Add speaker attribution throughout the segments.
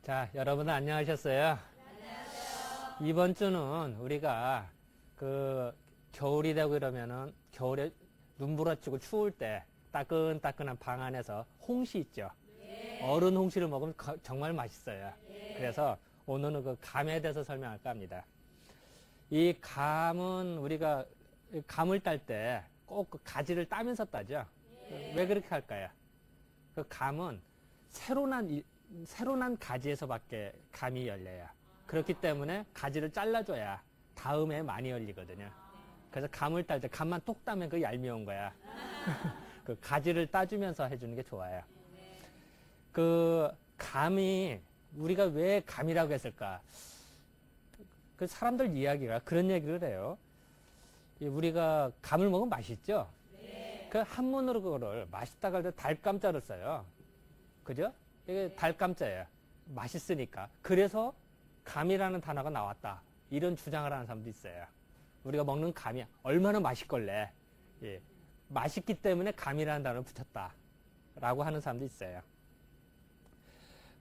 Speaker 1: 자, 여러분 안녕하셨어요? 이번 주는 우리가 겨울이 되고 이러면은 겨울에 눈부라치고 추울 때 따끈따끈한 방 안에서 홍시 있죠? 얼은 홍시를 먹으면 정말 맛있어요. 그래서 오늘은 그 감에 대해서 설명할까 합니다. 이 감은 우리가 감을 딸 때 꼭 그 가지를 따면서 따죠? 왜 그렇게 할까요? 그 감은 새로 난 가지에서밖에 감이 열려요. 그렇기 때문에 가지를 잘라줘야 다음에 많이 열리거든요. 그래서 감을 딸 때 감만 톡 따면 그 얄미운 거야. 그 가지를 따주면서 해주는 게 좋아요. 그 감이 우리가 왜 감이라고 했을까? 그 사람들 이야기가 그런 얘기를 해요. 우리가 감을 먹으면 맛있죠? 그 한문으로 그거를 맛있다고 할 때 달감자를 써요. 그죠? 이게 달감자예요. 맛있으니까. 그래서 감이라는 단어가 나왔다. 이런 주장을 하는 사람도 있어요. 우리가 먹는 감이 얼마나 맛있걸래. 예. 맛있기 때문에 감이라는 단어를 붙였다. 라고 하는 사람도 있어요.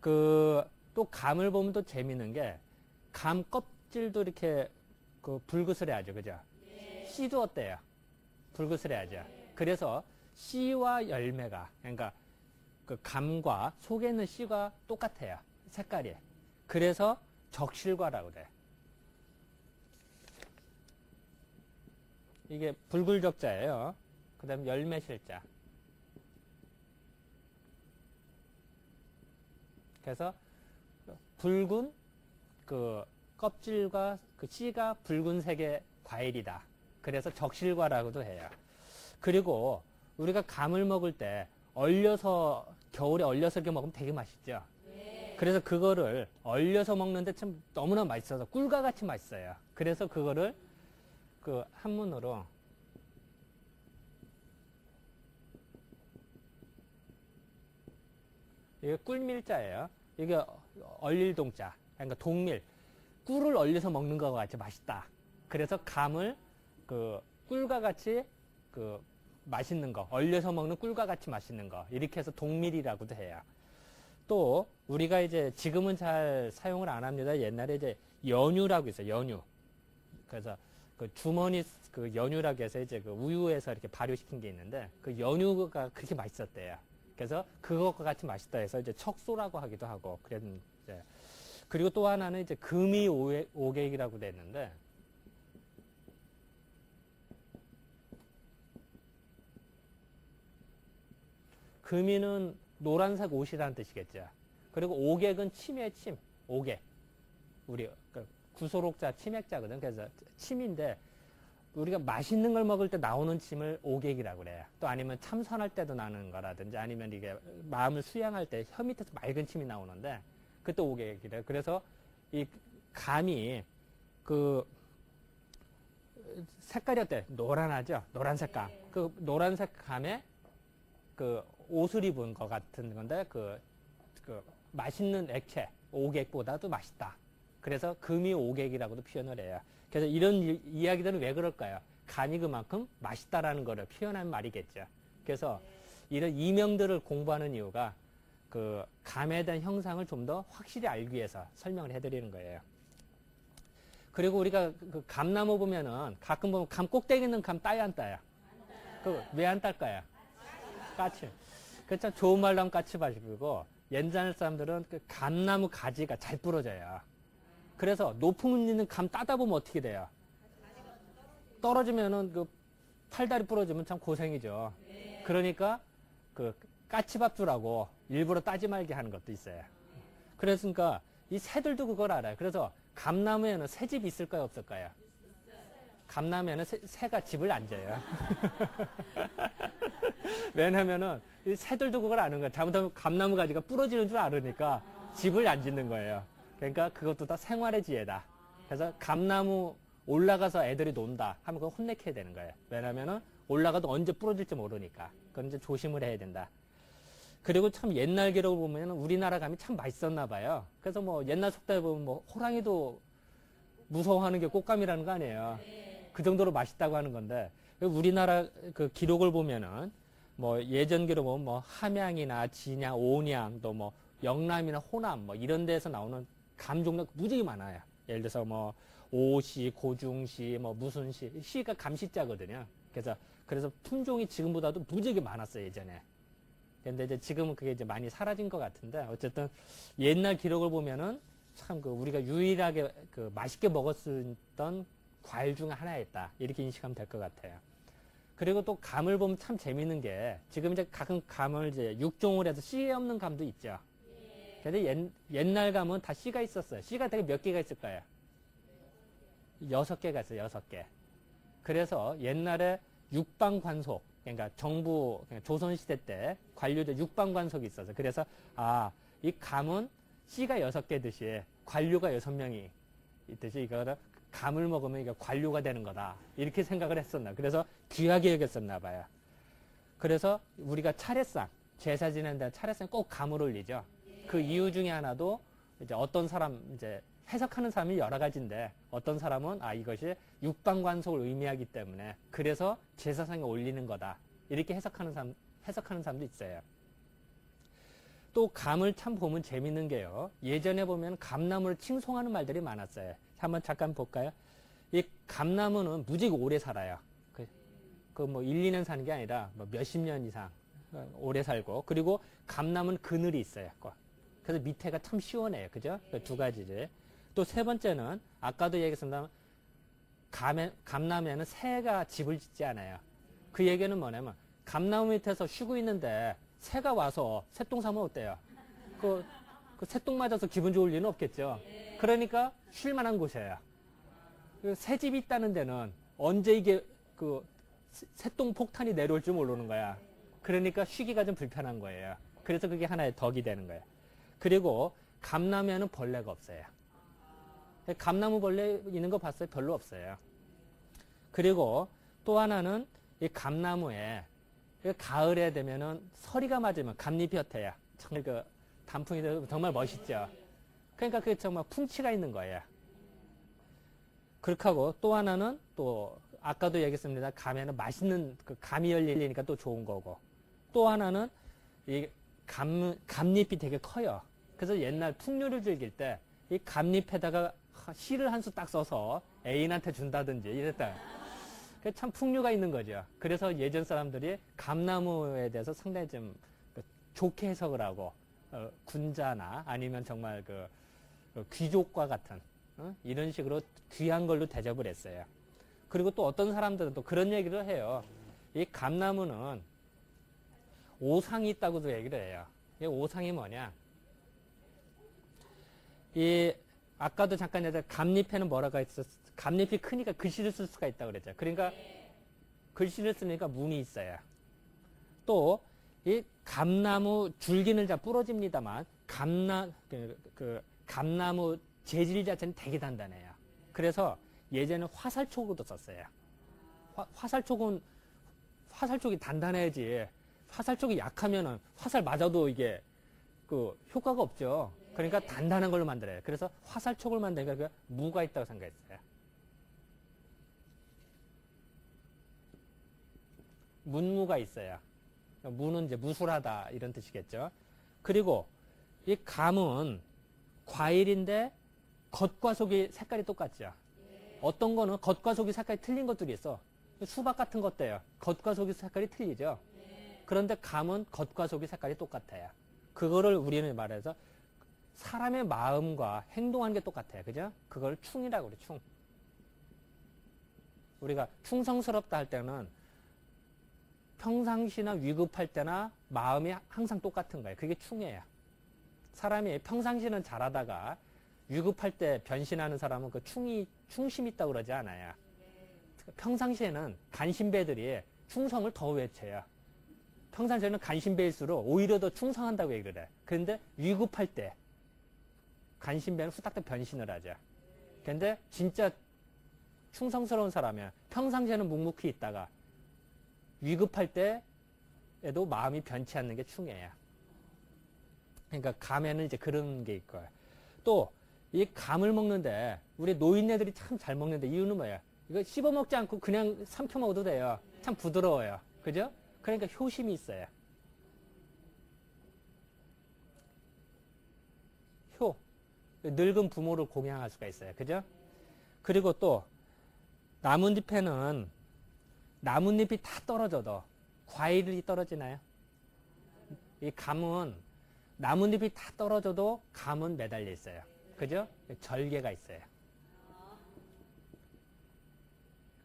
Speaker 1: 또 감을 보면 또 재밌는 게 감 껍질도 이렇게 불그스레하죠. 그죠? 씨도 어때요? 불그스레하죠. 그래서 씨와 열매가, 그러니까 그 감과 속에 있는 씨가 똑같아요. 색깔이. 그래서 적실과라고 그래요. 이게 불굴적자예요. 그 다음에 열매실자. 그래서 붉은 그 껍질과 그 씨가 붉은색의 과일이다. 그래서 적실과라고도 해요. 그리고 우리가 감을 먹을 때 겨울에 얼려서 이렇게 먹으면 되게 맛있죠. 그래서 그거를 얼려서 먹는데 참 너무나 맛있어서 꿀과 같이 맛있어요. 그래서 그거를 그 한문으로 이게 꿀밀자예요. 이게 얼릴 동자. 그러니까 동밀. 꿀을 얼려서 먹는 것과 같이 맛있다. 그래서 감을 꿀과 같이 맛있는 거, 얼려서 먹는 꿀과 같이 맛있는 거, 이렇게 해서 동밀이라고도 해요. 또 우리가 이제 지금은 잘 사용을 안 합니다. 옛날에 이제 연유라고 있어요. 연유. 그래서 그 주머니 연유라고 해서 이제 우유에서 이렇게 발효시킨 게 있는데 그 연유가 그렇게 맛있었대요. 그래서 그것과 같이 맛있다 해서 이제 척소라고 하기도 하고 그랬는데, 그리고 또 하나는 이제 금이 오객이라고 됐는데, 금이는 노란색 옷이라는 뜻이겠죠. 그리고 오객은 침이에요, 침. 오객. 우리 구소록자, 치맥자거든. 그래서 침인데 우리가 맛있는 걸 먹을 때 나오는 침을 오객이라고 그래요. 또 아니면 참선할 때도 나는 거라든지 아니면 이게 마음을 수양할 때 혀 밑에서 맑은 침이 나오는데 그때 오객이래요. 그래서 이 감이 색깔이 어때? 노란하죠? 노란색 감. 그 노란색 감에 옷을 입은 것 같은 건데 맛있는 액체 오객보다도 맛있다. 그래서 금이 오객이라고도 표현을 해요. 그래서 이런 이야기들은 왜 그럴까요? 감이 그만큼 맛있다라는 거를 표현한 말이겠죠. 그래서 이런 이명들을 공부하는 이유가 감에 대한 형상을 좀 더 확실히 알기 위해서 설명을 해드리는 거예요. 그리고 우리가 감나무 보면은 가끔 보면 감 꼭대기 있는 감 따요, 안 따요? 왜 안 딸까요? 까치. 그 참 좋은 말로 하면 까치밭이고 옛날 사람들은 감나무 가지가 잘 부러져요. 그래서 높은 있는 감 따다 보면 어떻게 돼요? 떨어지면은 팔다리 부러지면 참 고생이죠. 그러니까 까치밥주라고 일부러 따지 말게 하는 것도 있어요. 그러니까 이 새들도 그걸 알아요. 그래서 감나무에는 새집이 있을까요, 없을까요? 감나무에는 새가 집을 안 져요. 왜냐면은 이 새들도 그걸 아는 거예요. 잘못하면 감나무 가지가 부러지는 줄 알으니까 집을 안 짓는 거예요. 그러니까 그것도 다 생활의 지혜다. 그래서 감나무 올라가서 애들이 논다 하면 그거 혼내켜야 되는 거예요. 왜냐면은 올라가도 언제 부러질지 모르니까. 그건 이제 조심을 해야 된다. 그리고 참 옛날 기록을 보면 우리나라 감이 참 맛있었나 봐요. 그래서 뭐 옛날 속담에 보면 호랑이도 무서워하는 게 꽃감이라는 거 아니에요. 그 정도로 맛있다고 하는 건데, 우리나라 기록을 보면은 뭐 예전 기록 보면 뭐 함양이나 진양, 온양, 또 뭐 영남이나 호남 뭐 이런 데서 나오는 감 종류가 무지개 많아요. 예를 들어서 뭐 오시, 고중시, 뭐 무슨 시, 시가 감시자거든요. 그래서 품종이 지금보다도 무지개 많았어요, 예전에. 근데 이제 지금은 그게 이제 많이 사라진 것 같은데, 어쨌든 옛날 기록을 보면은 참 그 우리가 유일하게 그 맛있게 먹었던 과일 중에 하나였다. 이렇게 인식하면 될 것 같아요. 그리고 또 감을 보면 참 재밌는 게, 지금 이제 가끔 감을 이제 육종을 해서 씨 없는 감도 있죠. 근데 옛날 감은 다 씨가 있었어요. 씨가 되게 몇 개가 있을까요? 6개가 있어요, 6개. 그래서 옛날에 육방관속, 그러니까 정부, 조선시대 때 관료들 육방관속이 있어서, 그래서, 이 감은 씨가 6개듯이 관료가 6명이 있듯이 이거를 감을 먹으면 이게 관료가 되는 거다. 이렇게 생각을 했었나. 그래서 귀하게 여겼었나 봐요. 그래서 우리가 차례상, 제사 지낸다 차례상 꼭 감을 올리죠. 그 이유 중에 하나도 이제 어떤 사람, 이제 해석하는 사람이 여러 가지인데 어떤 사람은 이것이 육방관속을 의미하기 때문에 그래서 제사상에 올리는 거다. 이렇게 해석하는 사람도 있어요. 또 감을 참 보면 재밌는 게요. 예전에 보면 감나무를 칭송하는 말들이 많았어요. 한번 잠깐 볼까요? 이 감나무는 무지개 오래 살아요. 뭐 1, 2년 사는 게 아니라 뭐 몇십 년 이상 오래 살고, 그리고 감나무는 그늘이 있어요. 그래서 밑에가 참 시원해요. 그죠? 두 가지지. 또 세 번째는 아까도 얘기했습니다만 감나무에는 새가 집을 짓지 않아요. 그 얘기는 뭐냐면 감나무 밑에서 쉬고 있는데 새가 와서 새똥 싸면 어때요? 그 새똥 맞아서 기분 좋을 리는 없겠죠. 그러니까 쉴 만한 곳이에요. 새집이 있다는 데는 언제 이게 새똥 폭탄이 내려올 줄 모르는 거야. 그러니까 쉬기가 좀 불편한 거예요. 그래서 그게 하나의 덕이 되는 거예요. 그리고 감나무에는 벌레가 없어요. 감나무 벌레 있는 거 봤어요? 별로 없어요. 그리고 또 하나는 이 감나무에 가을에 되면은 서리가 맞으면 감잎이 옅어요. 정말 단풍이 정말 멋있죠. 그러니까 그게 정말 풍치가 있는 거예요. 그렇게 하고 또 하나는 또 아까도 얘기했습니다. 감에는 맛있는 감이 열리니까 또 좋은 거고, 또 하나는 이 감잎이 되게 커요. 그래서 옛날 풍류를 즐길 때 이 감잎에다가 씨를 한 수 딱 써서 애인한테 준다든지 이랬다. 참 풍류가 있는 거죠. 그래서 예전 사람들이 감나무에 대해서 상당히 좀 좋게 해석을 하고 군자나 아니면 정말 귀족과 같은 이런 식으로 귀한 걸로 대접을 했어요. 그리고 또 어떤 사람들은 또 그런 얘기를 해요. 이 감나무는 오상이 있다고도 얘기를 해요. 이 오상이 뭐냐? 아까도 잠깐 얘기했던 감잎에는 뭐라고 했었어? 감잎이 크니까 글씨를 쓸 수가 있다고 그랬죠. 그러니까 글씨를 쓰니까 문이 있어요. 또 이 감나무 줄기는 잘 부러집니다만 감나무 재질 자체는 되게 단단해요. 그래서 예전에 화살촉으로도 썼어요. 화살촉이 단단해야지. 화살촉이 약하면은 화살 맞아도 이게 효과가 없죠. 그러니까 단단한 걸로 만들어요. 그래서 화살촉을 만드니까 무가 있다고 생각했어요. 문무가 있어요. 무는 이제 무술하다 이런 뜻이겠죠. 그리고 이 감은 과일인데 겉과 속이 색깔이 똑같죠. 어떤 거는 겉과 속이 색깔이 틀린 것들이 있어. 수박 같은 것도요. 겉과 속이 색깔이 틀리죠. 그런데 감은 겉과 속이 색깔이 똑같아요. 그거를 우리는 말해서 사람의 마음과 행동하는 게 똑같아요. 그죠? 그걸 충이라고 그래, 충. 우리가 충성스럽다 할 때는 평상시나 위급할 때나 마음이 항상 똑같은 거예요. 그게 충이에요. 사람이 평상시는 잘하다가 위급할 때 변신하는 사람은 충심이 있다고 그러지 않아요. 평상시에는 간신배들이 충성을 더 외쳐요. 평상시에는 간신배일수록 오히려 더 충성한다고 얘기를 해. 그런데 위급할 때 간신배는 후딱 변신을 하죠. 근데 진짜 충성스러운 사람이야. 평상시에는 묵묵히 있다가 위급할 때에도 마음이 변치 않는 게 충이에요. 그러니까 감에는 이제 그런 게 있고요. 또 이 감을 먹는데 우리 노인네들이 참 잘 먹는데 이유는 뭐예요? 이거 씹어 먹지 않고 그냥 삼켜 먹어도 돼요. 참 부드러워요. 그죠? 그러니까 효심이 있어요. 늙은 부모를 공양할 수가 있어요. 그죠? 그리고 또 나뭇잎에는 나뭇잎이 다 떨어져도 과일이 떨어지나요? 이 감은 나뭇잎이 다 떨어져도 감은 매달려 있어요. 그죠? 절개가 있어요.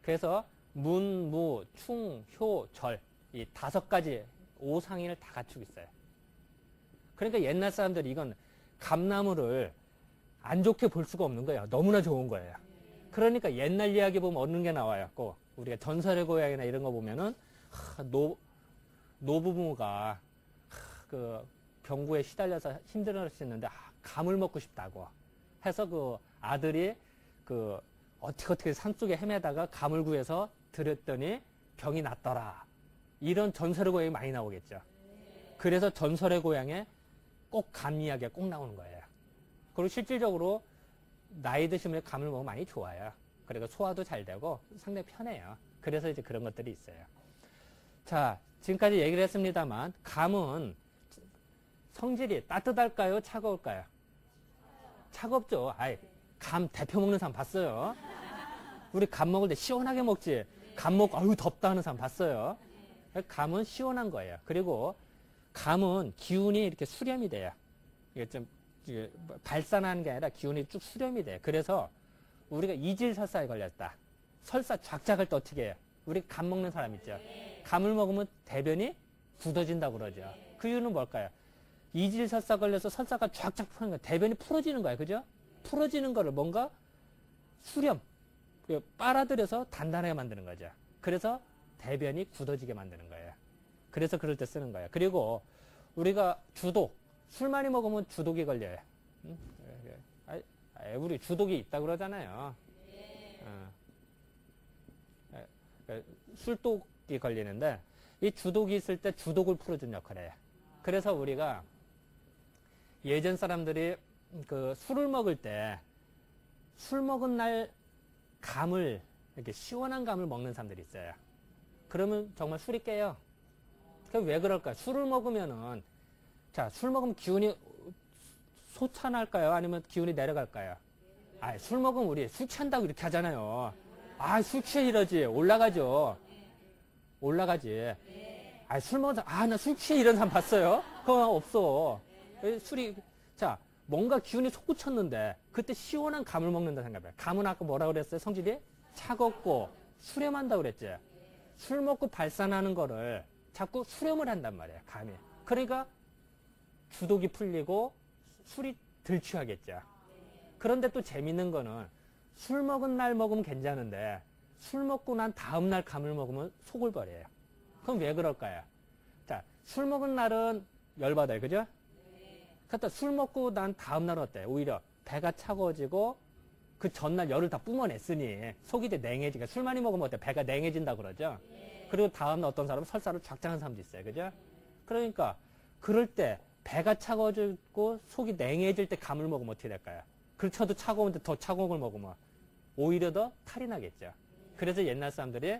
Speaker 1: 그래서 문, 무, 충, 효, 절 이 5가지 오상인을 다 갖추고 있어요. 그러니까 옛날 사람들이 이건 감나무를 안 좋게 볼 수가 없는 거예요. 너무나 좋은 거예요. 그러니까 옛날 이야기 보면 얻는 게 나와요. 우리가 전설의 고향이나 이런 거 보면은 노부모가 그 병구에 시달려서 힘들어하시는데 감을 먹고 싶다고 해서 그 아들이 그 어떻게 산속에 헤매다가 감을 구해서 드렸더니 병이 낫더라. 이런 전설의 고향이 많이 나오겠죠. 그래서 전설의 고향에 꼭 감 이야기가 꼭 나오는 거예요. 그리고 실질적으로 나이 드시면 감을 먹으면 많이 좋아요. 그리고 소화도 잘 되고 상당히 편해요. 그래서 이제 그런 것들이 있어요. 자, 지금까지 얘기를 했습니다만 감은 성질이 따뜻할까요? 차가울까요? 차갑죠. 감 대표 먹는 사람 봤어요? 우리 감 먹을 때 시원하게 먹지. 감 먹고 아유 덥다 하는 사람 봤어요? 감은 시원한 거예요. 그리고 감은 기운이 이렇게 수렴이 돼요. 이게 좀 발산하는 게 아니라 기운이 쭉 수렴이 돼요. 그래서 우리가 이질설사에 걸렸다. 설사 쫙쫙할 때 어떻게 해요? 우리 감 먹는 사람 있죠. 감을 먹으면 대변이 굳어진다고 그러죠. 그 이유는 뭘까요? 이질설사 걸려서 설사가 쫙쫙 푸는 거예요. 대변이 풀어지는 거예요. 그죠? 풀어지는 거를 뭔가 수렴, 빨아들여서 단단하게 만드는 거죠. 그래서 대변이 굳어지게 만드는 거예요. 그래서 그럴 때 쓰는 거예요. 그리고 우리가 주독, 술 많이 먹으면 주독이 걸려요. 우리 주독이 있다고 그러잖아요. 술독이 걸리는데 이 주독이 있을 때 주독을 풀어준 역할을 해요. 그래서 우리가 예전 사람들이 그 술을 먹을 때 술 먹은 날 감을 이렇게 시원한 감을 먹는 사람들이 있어요. 그러면 정말 술이 깨요. 왜 그럴까요? 술을 먹으면은 자, 술 먹으면 기운이 솟아날까요? 아니면 기운이 내려갈까요? 술 먹으면 우리 술 취한다고 이렇게 하잖아요. 술 취해 이러지. 올라가죠. 올라가지. 술 먹어서 나 술 취해 이런 사람 봤어요? 그거 없어. 술이 자, 뭔가 기운이 솟구쳤는데 그때 시원한 감을 먹는다 생각해요. 감은 아까 뭐라 그랬어요? 성질이 차갑고 수렴한다고 그랬지. 술 먹고 발산하는 거를 자꾸 수렴을 한단 말이에요. 감이. 그러니까 주독이 풀리고 술이 덜 취하겠죠. 그런데 또 재밌는 거는 술 먹은 날 먹으면 괜찮은데 술 먹고 난 다음 날 감을 먹으면 속을 버려요. 그럼 왜 그럴까요? 자, 술 먹은 날은 열받아요. 그죠? 그러니까 술 먹고 난 다음 날은 어때요? 오히려 배가 차가워지고 그 전날 열을 다 뿜어냈으니 속이 이제 냉해지니까 술 많이 먹으면 어때요? 배가 냉해진다고 그러죠? 그리고 다음날 어떤 사람은 설사를 쫙쫙한 사람도 있어요. 그죠? 그러니까 그럴 때 배가 차가워지고 속이 냉해질 때 감을 먹으면 어떻게 될까요? 그렇죠도 차가운데 더 차가운 걸 먹으면 오히려 더 탈이 나겠죠. 그래서 옛날 사람들이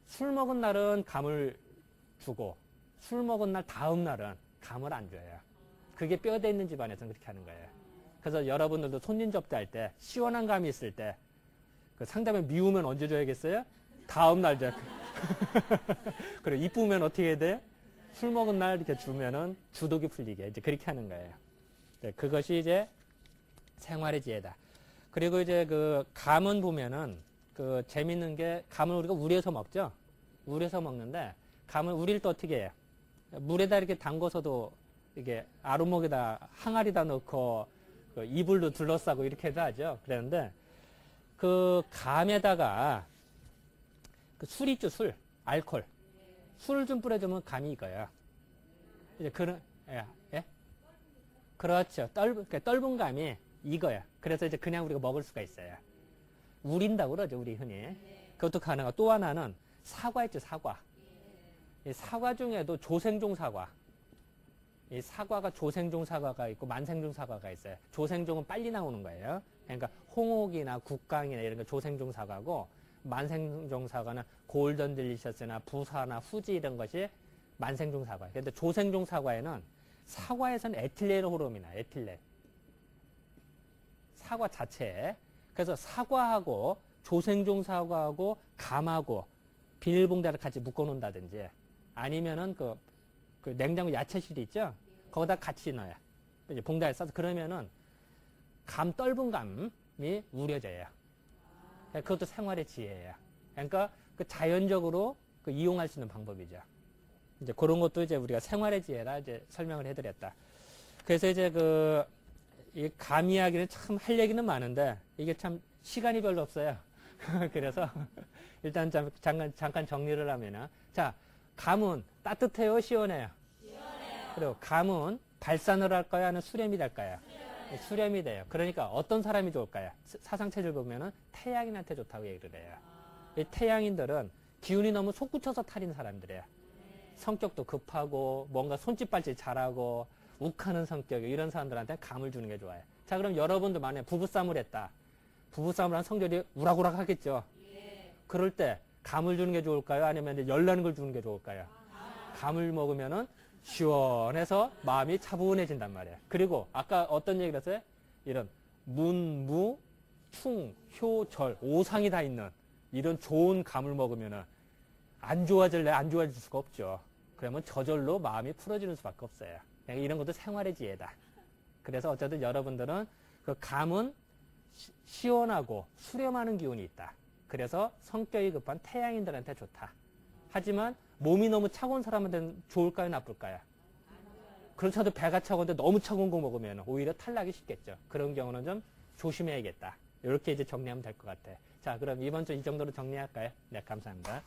Speaker 1: 술 먹은 날은 감을 주고 술 먹은 날 다음 날은 감을 안 줘요. 그게 뼈대 있는 집안에서는 그렇게 하는 거예요. 그래서 여러분들도 손님 접대할 때 시원한 감이 있을 때 그 상대방 미우면 언제 줘야겠어요? 다음 날 줘. 그리고 이쁘면 어떻게 해야 돼요? 술 먹은 날 이렇게 주면은 주독이 풀리게 이제 그렇게 하는 거예요. 그것이 이제 생활의 지혜다. 그리고 이제 그 감은 보면은 그 재밌는 게 감은 우리가 우려서 먹죠. 우려서 먹는데 감은 우릴 때 어떻게 해요? 물에다 이렇게 담궈서도 이게 아루목에다 항아리다 넣고 그 이불도 둘러싸고 이렇게 해서 하죠. 그랬는데 그 감에다가 그 술 있죠, 술, 알코올, 술을 좀 뿌려주면 감이 익어요. 이제 그런 예? 그렇죠. 떫은 감이 익어요. 그래서 이제 그냥 우리가 먹을 수가 있어요. 우린다고 그러죠, 우리 흔히. 그것도 가능하고 또 하나는 사과 있죠, 사과. 이 사과 중에도 조생종 사과. 이 사과가 조생종 사과가 있고 만생종 사과가 있어요. 조생종은 빨리 나오는 거예요. 그러니까 홍옥이나 국강이나 이런 거 조생종 사과고 만생종 사과는 골든 딜리셔스나 부사나 후지 이런 것이 만생종 사과예요. 그런데 조생종 사과에는 사과에서는 에틸렌 호르몬이 나요. 에틸렌. 사과 자체에. 그래서 사과하고 조생종 사과하고 감하고 비닐봉다를 같이 묶어놓는다든지 아니면은 그 냉장고 야채실이 있죠? 거기다 같이 넣어요. 이제 봉다에 싸서 그러면은 떫은 감이 우려져요. 그것도 생활의 지혜예요. 그러니까 그 자연적으로 그 이용할 수 있는 방법이죠. 이제 그런 것도 이제 우리가 생활의 지혜라 이제 설명을 해드렸다. 그래서 이제 이 감 이야기는 참 할 얘기는 많은데 이게 참 시간이 별로 없어요. 그래서 일단 잠깐 정리를 하면은 자, 감은 따뜻해요, 시원해요? 시원해요. 그리고 감은 발산을 할까요, 아니면 수렴이 될까요? 수렴이 돼요. 그러니까 어떤 사람이 좋을까요? 사상체질 보면은 태양인한테 좋다고 얘기를 해요. 이 태양인들은 기운이 너무 솟구쳐서 탈인 사람들이에요. 성격도 급하고 뭔가 손짓발짓 잘하고 욱하는 성격이 이런 사람들한테 감을 주는 게 좋아요. 자, 그럼 여러분도 만약에 부부싸움을 했다. 부부싸움을 한 성질이 우락우락 하겠죠. 그럴 때 감을 주는 게 좋을까요? 아니면 이제 열나는 걸 주는 게 좋을까요? 감을 먹으면은 시원해서 마음이 차분해진단 말이에요. 그리고 아까 어떤 얘기를 했어요? 이런 문, 무, 충, 효, 절, 오상이 다 있는 이런 좋은 감을 먹으면은 안 좋아질래? 안 좋아질 수가 없죠. 그러면 저절로 마음이 풀어지는 수밖에 없어요. 그러니까 이런 것도 생활의 지혜다. 그래서 어쨌든 여러분들은 그 감은 시원하고 수렴하는 기운이 있다. 그래서 성격이 급한 태양인들한테 좋다. 하지만 몸이 너무 차가운 사람한테는 좋을까요, 나쁠까요? 그렇다도 배가 차가운데 너무 차가운 거 먹으면 오히려 탈락이 쉽겠죠. 그런 경우는 좀 조심해야겠다. 이렇게 이제 정리하면 될 것 같아요. 자, 그럼 이번 주 이 정도로 정리할까요? 네, 감사합니다.